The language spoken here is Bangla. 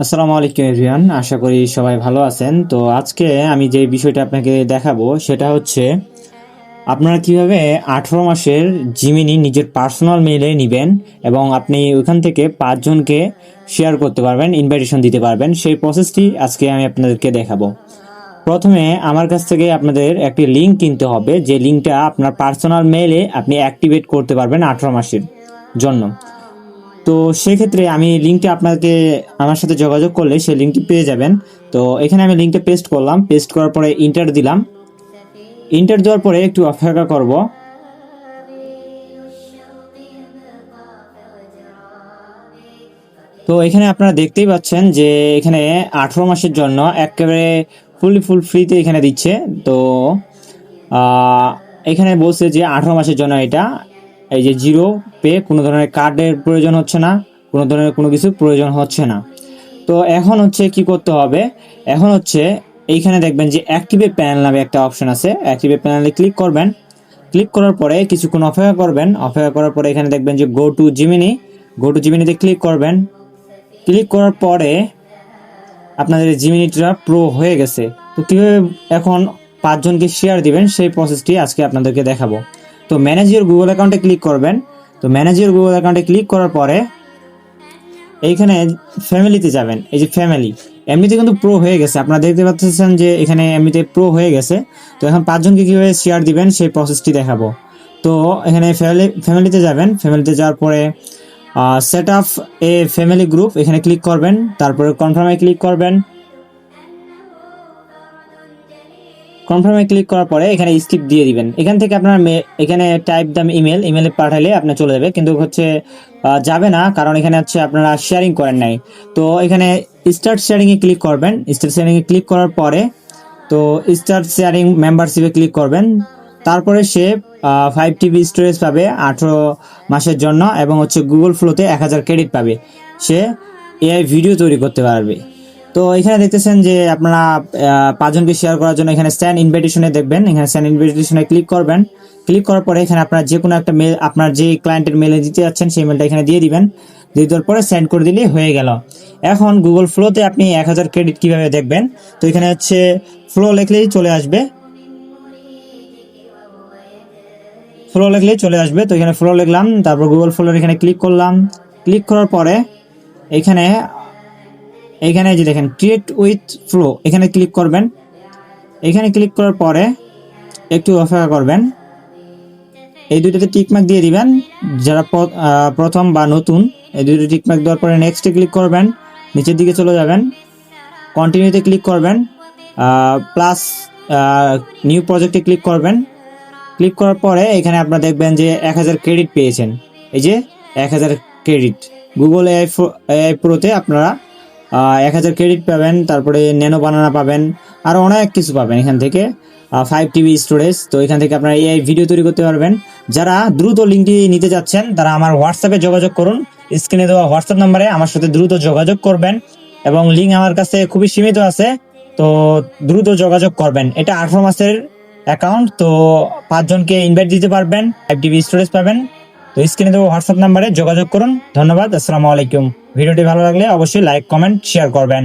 আসসালামু আলাইকুম এভরিওয়ান, আশা করি সবাই ভালো আছেন। তো আজকে আমি যে বিষয়টা আপনাকে দেখাবো সেটা হচ্ছে আপনারা কিভাবে 18 মাসের জিমিনি নিজের পার্সোনাল মেইলে নেবেন এবং আপনি ওইখান থেকে 5 জনকে শেয়ার করতে পারবেন, ইনভাইটেশন দিতে পারবেন। সেই প্রসেসটি আজকে আমি আপনাদেরকে দেখাবো। প্রথমে আমার কাছ থেকে আপনাদের একটি লিঙ্ক কিনতে হবে, যে লিঙ্কটা আপনার পার্সোনাল মেইলে আপনি অ্যাক্টিভেট করতে পারবেন 18 মাসের জন্য। তো সেক্ষেত্রে আমি লিঙ্কটা আপনাকে আমার সাথে যোগাযোগ করলে সেই লিঙ্কটি পেয়ে যাবেন। তো এখানে আমি লিঙ্কটা পেস্ট করলাম, পেস্ট করার পরে ইন্টার দিলাম। ইন্টার দেওয়ার পরে একটু অপেক্ষা করব। তো এখানে আপনারা দেখতেই পাচ্ছেন যে এখানে 18 মাসের জন্য একেবারে ফুল ফ্রিতে এখানে দিচ্ছে। তো এখানে বলছে যে 18 মাসের জন্য এটা, এই যে জিরো পে, কোনো ধরনের কার্ডের প্রয়োজন হচ্ছে না, কোনো ধরনের কোনো কিছু প্রয়োজন হচ্ছে না। তো এখন হচ্ছে কি করতে হবে, এখন হচ্ছে এইখানে দেখবেন যে অ্যাক্টিভেট প্যানেল নামে একটা অপশন আছে। অ্যাক্টিভেট প্যানেলে ক্লিক করবেন, ক্লিক করার পরে কিছুক্ষণ অপেক্ষা করবেন। অপেক্ষা করার পরে এখানে দেখবেন যে গো টু জিমিনিতে ক্লিক করবেন। ক্লিক করার পরে আপনাদের জিমিনিটা প্রো হয়ে গেছে। তো কীভাবে এখন 5 জনকে শেয়ার দিবেন সেই প্রসেসটি আজকে আপনাদেরকে দেখাবো। তো ম্যানেজ ইওর গুগল অ্যাকাউন্টে ক্লিক করবেন। তো ম্যানেজ ইওর গুগল অ্যাকাউন্টে ক্লিক করার পরে এইখানে ফ্যামিলিতে যাবেন। এই যে ফ্যামিলি, এমনিতে কিন্তু প্রো হয়ে গেছে, আপনারা দেখতে পাচ্ছেন যে এখানে এমনিতে প্রো হয়ে গেছে। তো এখন 5 জনকে কীভাবে শেয়ার দিবেন সেই প্রসেসটি দেখাবো। তো এখানে ফ্যামিলিতে যাবেন। ফ্যামিলিতে যাওয়ার পরে সেট আপ এ ফ্যামিলি গ্রুপ, এখানে ক্লিক করবেন। তারপরে কনফার্মে ক্লিক করবেন। কনফার্মে ক্লিক করার পরে এখানে স্কিপ দিয়ে দিবেন। এখান থেকে আপনার এখানে টাইপ দ্য ইমেলে পাঠালে আপনার চলে যাবে, কিন্তু হচ্ছে যাবে না, কারণ এখানে হচ্ছে আপনারা শেয়ারিং করেন নাই। তো এখানে স্টার্ট শেয়ারিংয়ে ক্লিক করবেন। স্টার্ট শেয়ারিংয়ে ক্লিক করার পরে তো স্টার্ট শেয়ারিং মেম্বারশিপে ক্লিক করবেন। তারপরে সে 5 TB স্টোরেজ পাবে 18 মাসের জন্য, এবং হচ্ছে গুগল ফ্লোতে 1000 ক্রেডিট পাবে। সে এআই ভিডিও তৈরি করতে পারবে। তো এখানে দেখতেছেন যে আপনারা 5 জনকে শেয়ার করার জন্য এখানে সেন্ড ইনভাইটেশনে দেখবেন। এখানে সেন্ড ইনভাইটেশনে ক্লিক করবেন। ক্লিক করার পরে এখানে আপনার যে কোনো একটা মেল, আপনার যে ক্লায়েন্টের মেলে দিতে যাচ্ছেন সেই মেলটা এখানে দিয়ে দিবেন। দিয়ে দেওয়ার পরে সেন্ড করে দিলেই হয়ে গেল। এখন গুগল ফ্লোতে আপনি 1000 ক্রেডিট কিভাবে দেখবেন, তো এখানে হচ্ছে ফ্লো লিখলেই চলে আসবে। তো এখানে ফ্লো লিখলাম, তারপর গুগল ফ্লোর এখানে ক্লিক করলাম। ক্লিক করার পরে এখানে যে দেখেন ক্রিয়েট উইথ ফ্লো, এখানে ক্লিক করবেন। এখানে ক্লিক করার পরে একটু অপেক্ষা করবেন। এই দুইটাতে টিকমার্ক দিয়ে দিবেন যারা প্রথম বা নতুন। এই দুইটা টিকমার্ক দেওয়ার পরে নেক্সটে ক্লিক করবেন। নিচের দিকে চলে যাবেন, কন্টিনিউতে ক্লিক করবেন, প্লাস নিউ প্রজেক্টে ক্লিক করবেন। ক্লিক করার পরে এখানে আপনারা দেখবেন যে 1000 ক্রেডিট পেয়েছেন। এই যে 1000 ক্রেডিট গুগল এআই প্রোতে আপনারা 1000 ক্রেডিট পাবেন। তারপরে ন্যানো বানানা পাবেন, আরও অনেক কিছু পাবেন এখান থেকে। 5 TB স্টোরেজ। তো এখান থেকে আপনারা এআই ভিডিও তৈরি করতে পারবেন। যারা দ্রুত লিঙ্কটি নিতে যাচ্ছেন তারা আমার হোয়াটসঅ্যাপে যোগাযোগ করুন। স্ক্রিনে দেওয়া হোয়াটসঅ্যাপ নাম্বারে আমার সাথে দ্রুত যোগাযোগ করবেন, এবং লিঙ্ক আমার কাছে খুবই সীমিত আছে, তো দ্রুত যোগাযোগ করবেন। এটা 18 মাসের অ্যাকাউন্ট। তো 5 জনকে ইনভাইট দিতে পারবেন, 5 TB স্টোরেজ পাবেন। তো স্ক্রিনে দেওয়া হোয়াটসঅ্যাপ নাম্বারে যোগাযোগ করুন। ধন্যবাদ, আসসালামু আলাইকুম। ভিডিওটি ভালো লাগলে অবশ্যই লাইক, কমেন্ট, শেয়ার করবেন।